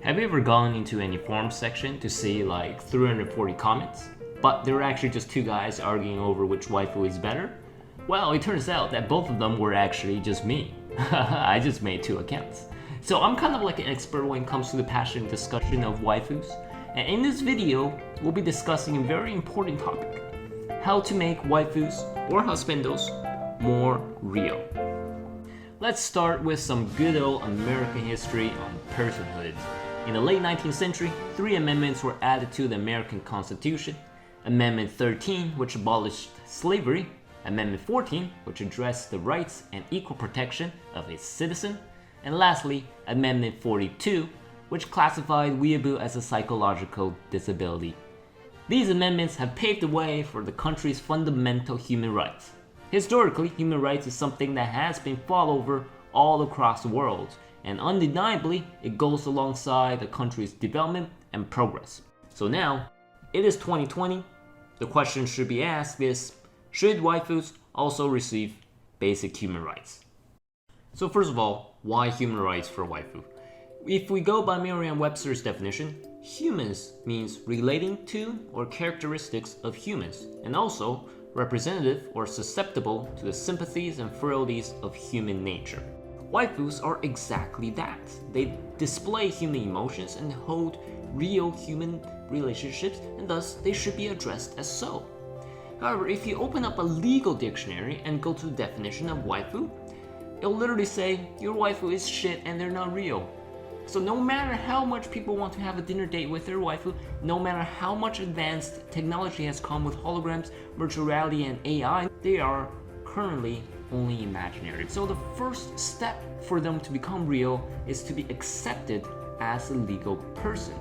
Have you ever gone into any forum section to see like 340 comments, but there were actually just two guys arguing over which waifu is better? Well, it turns out that both of them were actually just me. I just made two accounts. So I'm kind of like an expert when it comes to the passionate discussion of waifus. And in this video, we'll be discussing a very important topic: how to make waifus or husbandos more real. Let's start with some good old American history on personhood. In the late 19th century, 3 amendments were added to the American Constitution. Amendment 13, which abolished slavery. Amendment 14, which addressed the rights and equal protection of a citizen. And lastly, Amendment 42, which classified weeaboo as a psychological disability. These amendments have paved the way for the country's fundamental human rights. Historically, human rights is something that has been fought over all across the world, and undeniably, it goes alongside the country's development and progress. So now, it is 2020, the question should be asked is, should waifus also receive basic human rights? So first of all, why human rights for waifu? If we go by Merriam-Webster's definition, humans means relating to or characteristics of humans, and also representative or susceptible to the sympathies and frailties of human nature. Waifus are exactly that. They display human emotions and hold real human relationships, and thus they should be addressed as so. However, if you open up a legal dictionary and go to the definition of waifu, it'll literally say your waifu is shit and they're not real. So no matter how much people want to have a dinner date with their waifu, no matter how much advanced technology has come with holograms, virtual reality, and AI, they are currently only imaginary. So the first step for them to become real is to be accepted as a legal person.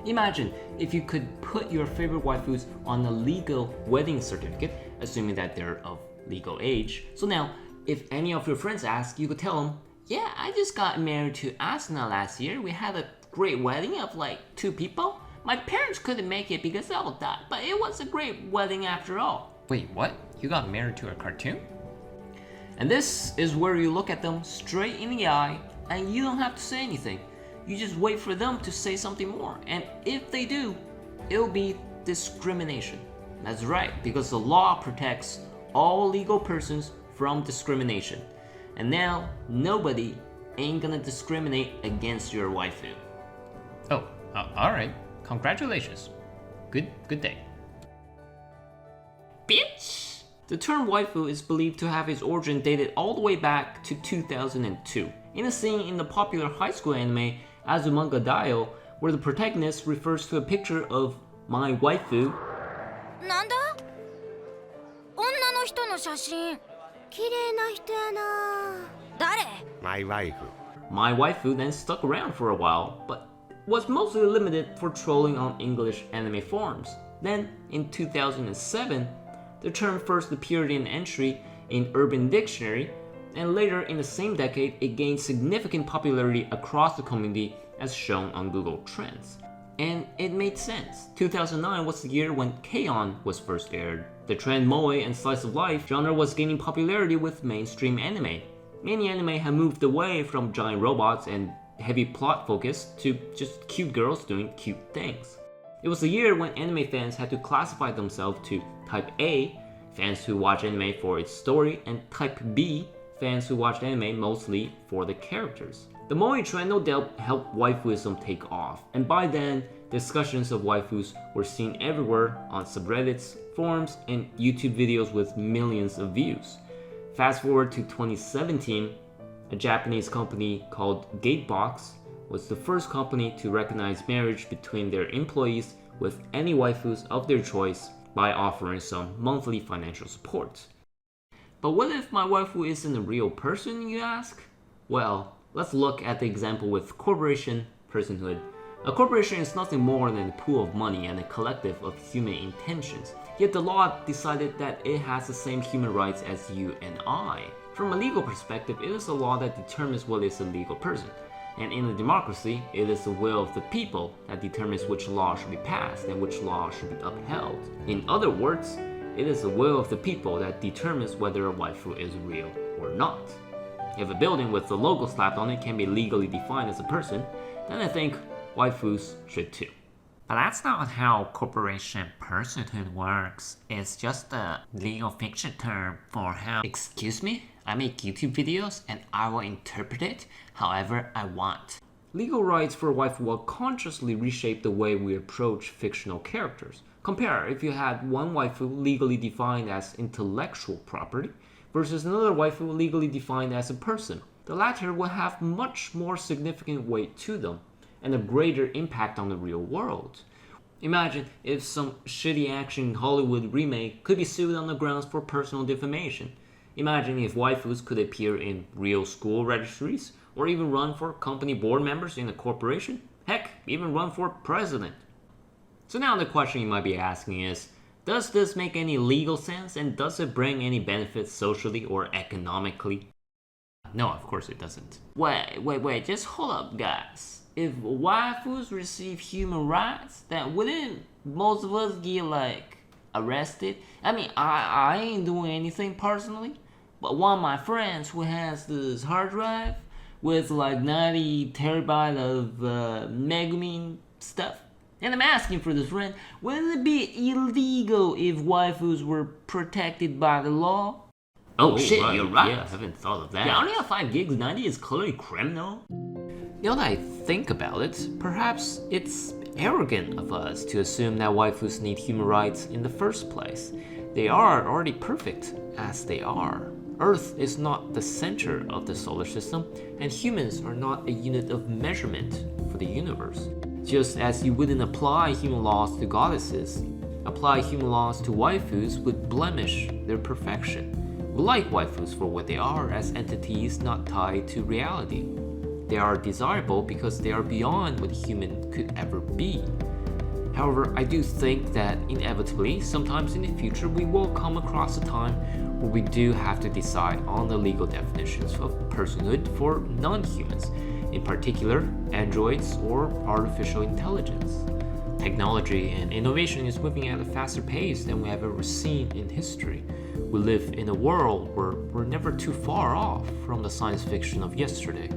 Imagine if you could put your favorite waifus on a legal wedding certificate, assuming that they're of legal age. So now, if any of your friends ask, you could tell them, yeah, I just got married to Asuna last year. We had a great wedding of like 2 people. My parents couldn't make it because they all died, but it was a great wedding after all. Wait, what? You got married to a cartoon? And this is where you look at them straight in the eye and you don't have to say anything. You just wait for them to say something more. And if they do, it'll be discrimination. That's right, because the law protects all legal persons from discrimination. And now, nobody ain't gonna discriminate against your waifu. Oh, alright. Congratulations. Good day. Bitch! The term waifu is believed to have its origin dated all the way back to 2002, in a scene in the popular high school anime Azumanga Daioh, where the protagonist refers to a picture of my waifu. なんだ？女の人の写真。綺麗な人やな。誰？ My waifu. My waifu then stuck around for a while, but was mostly limited for trolling on English anime forums. Then, in 2007, the term first appeared in an entry in Urban Dictionary, and later in the same decade, it gained significant popularity across the community as shown on Google Trends. And it made sense. 2009 was the year when K-On! Was first aired. The trend moe and slice of life genre was gaining popularity with mainstream anime. Many anime have moved away from giant robots and heavy plot focus to just cute girls doing cute things. It was the year when anime fans had to classify themselves to Type A, fans who watch anime for its story, and Type B, fans who watch anime mostly for the characters. The moe trend no doubt helped waifuism take off, and by then, discussions of waifus were seen everywhere on subreddits, forums, and YouTube videos with millions of views. Fast forward to 2017, a Japanese company called Gatebox was the first company to recognize marriage between their employees with any waifus of their choice by offering some monthly financial support. But what if my waifu isn't a real person, you ask? Well, let's look at the example with corporation personhood. A corporation is nothing more than a pool of money and a collective of human intentions. Yet the law decided that it has the same human rights as you and I. From a legal perspective, it is a law that determines what is a legal person. And in a democracy, it is the will of the people that determines which law should be passed and which law should be upheld. In other words, it is the will of the people that determines whether a waifu is real or not. If a building with the logo slapped on it can be legally defined as a person, then I think waifus should too. But that's not how corporation personhood works. It's just a legal fiction term for how... Excuse me? I make YouTube videos and I will interpret it however I want. Legal rights for waifu will consciously reshape the way we approach fictional characters. Compare if you had one waifu legally defined as intellectual property versus another waifu legally defined as a person. The latter will have much more significant weight to them and a greater impact on the real world. Imagine if some shitty action Hollywood remake could be sued on the grounds for personal defamation. Imagine if waifus could appear in real school registries or even run for company board members in a corporation. Heck, even run for president. So now the question you might be asking is, does this make any legal sense and does it bring any benefits socially or economically? No, of course it doesn't. Wait, just hold up, guys. If waifus receive human rights, then wouldn't most of us get arrested? I mean, I ain't doing anything personally, but one of my friends who has this hard drive with 90 terabyte of Megumin stuff, and I'm asking for this friend, wouldn't it be illegal if waifus were protected by the law? Oh shit, right. You're right. Yeah, I haven't thought of that. Yeah, only have 5 gigs, 90 is clearly criminal. Now that I think about it, perhaps it's arrogant of us to assume that waifus need human rights in the first place. They are already perfect as they are. Earth is not the center of the solar system, and humans are not a unit of measurement for the universe. Just as you wouldn't apply human laws to goddesses, apply human laws to waifus would blemish their perfection. We like waifus for what they are as entities not tied to reality. They are desirable because they are beyond what a human could ever be. However, I do think that inevitably, sometimes in the future, we will come across a time where we do have to decide on the legal definitions of personhood for non-humans, in particular, androids or artificial intelligence. Technology and innovation is moving at a faster pace than we have ever seen in history. We live in a world where we're never too far off from the science fiction of yesterday.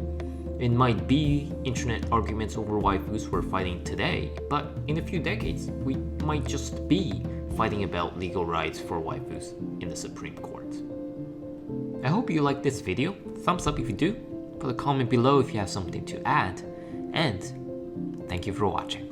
It might be internet arguments over waifus we're fighting today, but in a few decades, we might just be fighting about legal rights for waifus in the Supreme Court. I hope you liked this video. Thumbs up if you do. Put a comment below if you have something to add. And thank you for watching.